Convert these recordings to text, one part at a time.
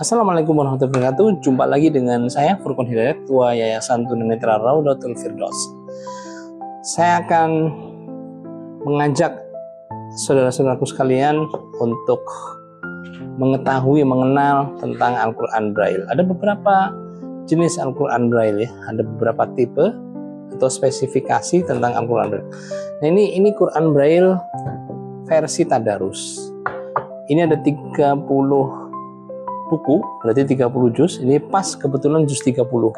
Assalamualaikum warahmatullahi wabarakatuh. Jumpa lagi dengan saya Furqan Hidayat, Ketua Yayasan Tunanetra Raudatul Firdaus. Saya akan mengajak saudara-saudaraku sekalian untuk mengetahui, mengenal tentang Al-Quran Braille. Ada beberapa jenis Al-Quran Braille ya, ada beberapa tipe atau spesifikasi tentang Al-Quran Braille. Nah ini Quran Braille versi Tadarus. Ini ada 30 buku, berarti 30 juz. Ini pas kebetulan juz 30.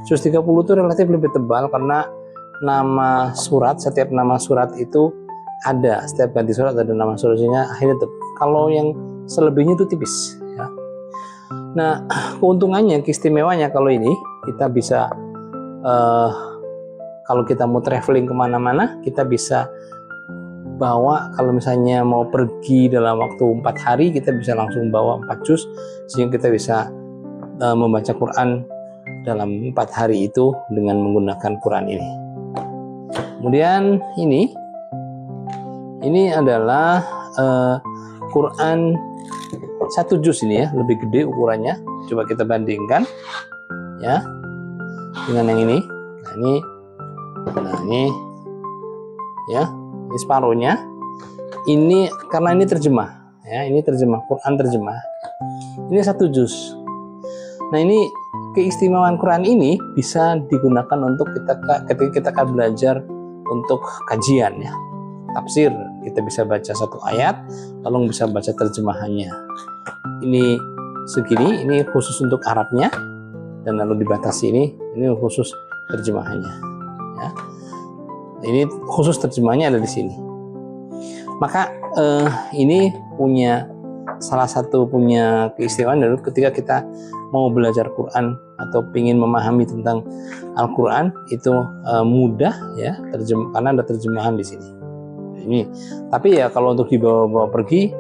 Juz 30 itu relatif lebih tebal karena nama surat, setiap nama surat itu ada, setiap ganti surat ada nama suratnya. Akhirnya kalau yang selebihnya itu tipis ya. Nah, keuntungannya, keistimewanya kalau ini kita bisa kalau kita mau traveling kemana-mana, kita bisa bawa. Kalau misalnya mau pergi dalam waktu 4 hari, kita bisa langsung bawa 4 juz, sehingga kita bisa membaca Quran dalam 4 hari itu dengan menggunakan Quran ini. Kemudian ini adalah Quran 1 juz ini ya, lebih gede ukurannya. Coba kita bandingkan ya dengan yang ini. Nah ini ya, ini separuhnya. Ini karena ini terjemah ya, ini terjemah, Quran terjemah. Ini 1 juz. Nah ini keistimewaan Quran ini bisa digunakan untuk ketika kita akan belajar untuk kajian ya, tafsir. Kita bisa baca satu ayat, lalu bisa baca terjemahannya. Ini segini, ini khusus untuk Arabnya, dan lalu dibatasi ini khusus terjemahannya ya. Ini khusus terjemahnya ada di sini. Maka ini salah satu punya keistimewaan dari ketika kita mau belajar Quran atau ingin memahami tentang Al-Quran itu mudah ya, karena ada terjemahan di sini. Ini tapi ya kalau untuk dibawa pergi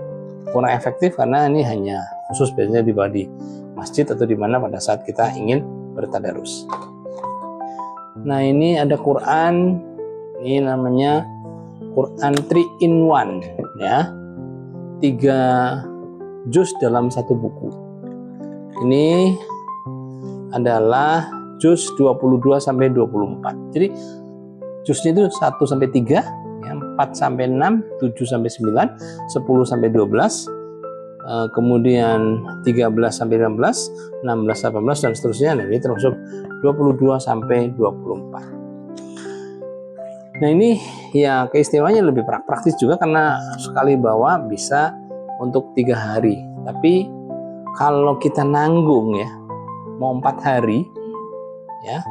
kurang efektif karena ini hanya khusus biasanya dibawa di masjid atau di mana pada saat kita ingin bertadarus. Nah ini ada Quran, ini namanya Quran 3 in 1 ya, 3 juz dalam 1 buku. Ini adalah juz 22 sampai 24. Jadi juznya itu 1 sampai 3 ya, 4 sampai 6, 7 sampai 9, 10 sampai 12, kemudian 13 sampai 16, 16 18 dan seterusnya. Nah, ini termasuk 22 sampai 24. Nah ini ya keistimewaannya lebih praktis juga karena sekali bawa bisa untuk 3 hari. Tapi kalau kita nanggung ya mau 4 hari ya,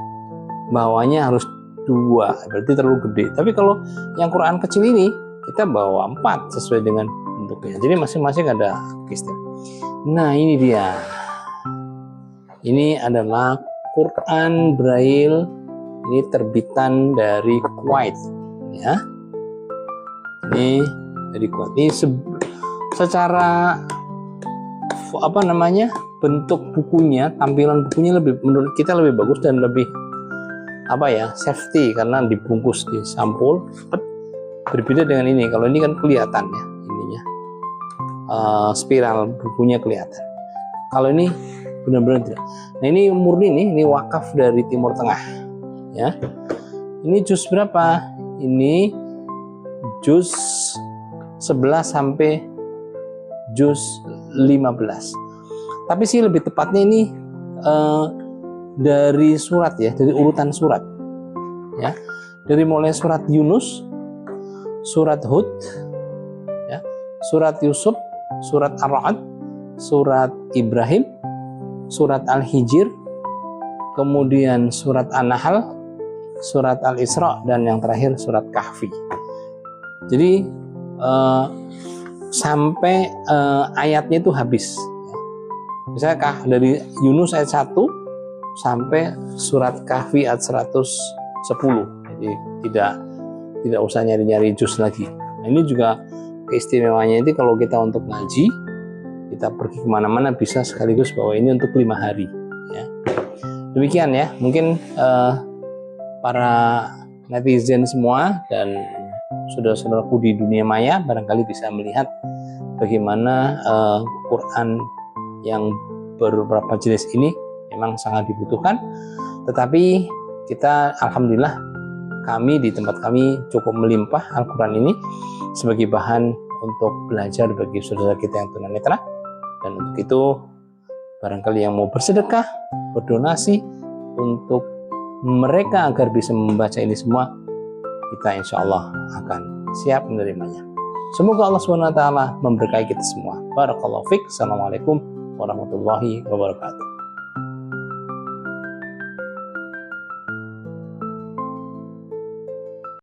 bawanya harus 2, berarti terlalu gede. Tapi kalau yang Quran kecil ini kita bawa 4 sesuai dengan bentuknya. Jadi masing-masing ada keistimewaan. Nah ini dia. Ini adalah Quran Braille. Ini terbitan dari Kuwait ya. Ini dari Kuwait. Ini secara bentuk bukunya, tampilan bukunya menurut kita lebih bagus dan lebih safety karena dibungkus di sampul. Berbeda dengan ini. Kalau ini kan kelihatan ya ininya, spiral bukunya kelihatan. Kalau ini benar-benar tidak. Nah ini murni ini wakaf dari Timur Tengah ya. Ini juz berapa? Ini juz 11 sampai juz 15. Tapi sih lebih tepatnya ini dari surat ya, dari urutan surat ya. Dari mulai surat Yunus, surat Hud ya, surat Yusuf, surat Ar-Ra'd, surat Ibrahim, surat Al-Hijr, kemudian surat An-Nahl, surat Al-Isra, dan yang terakhir surat Kahfi. Jadi sampai ayatnya itu habis. Misalnya dari Yunus ayat 1 sampai surat Kahfi ayat 110. Jadi tidak usah nyari-nyari juz lagi. Nah, ini juga keistimewaannya itu kalau kita untuk ngaji, kita pergi kemana-mana bisa sekaligus bawa ini untuk 5 hari ya. Demikian ya, mungkin para netizen semua dan saudara-saudaraku di dunia maya barangkali bisa melihat bagaimana Quran yang beberapa jenis ini memang sangat dibutuhkan, tetapi kita alhamdulillah kami di tempat kami cukup melimpah Al-Quran ini sebagai bahan untuk belajar bagi saudara kita yang tunanetra. Dan untuk itu barangkali yang mau bersedekah, berdonasi untuk mereka agar bisa membaca ini semua, kita insya Allah akan siap menerimanya. Semoga Allah SWT memberkahi kita semua. Barakallahu fiik. Assalamualaikum warahmatullahi wabarakatuh.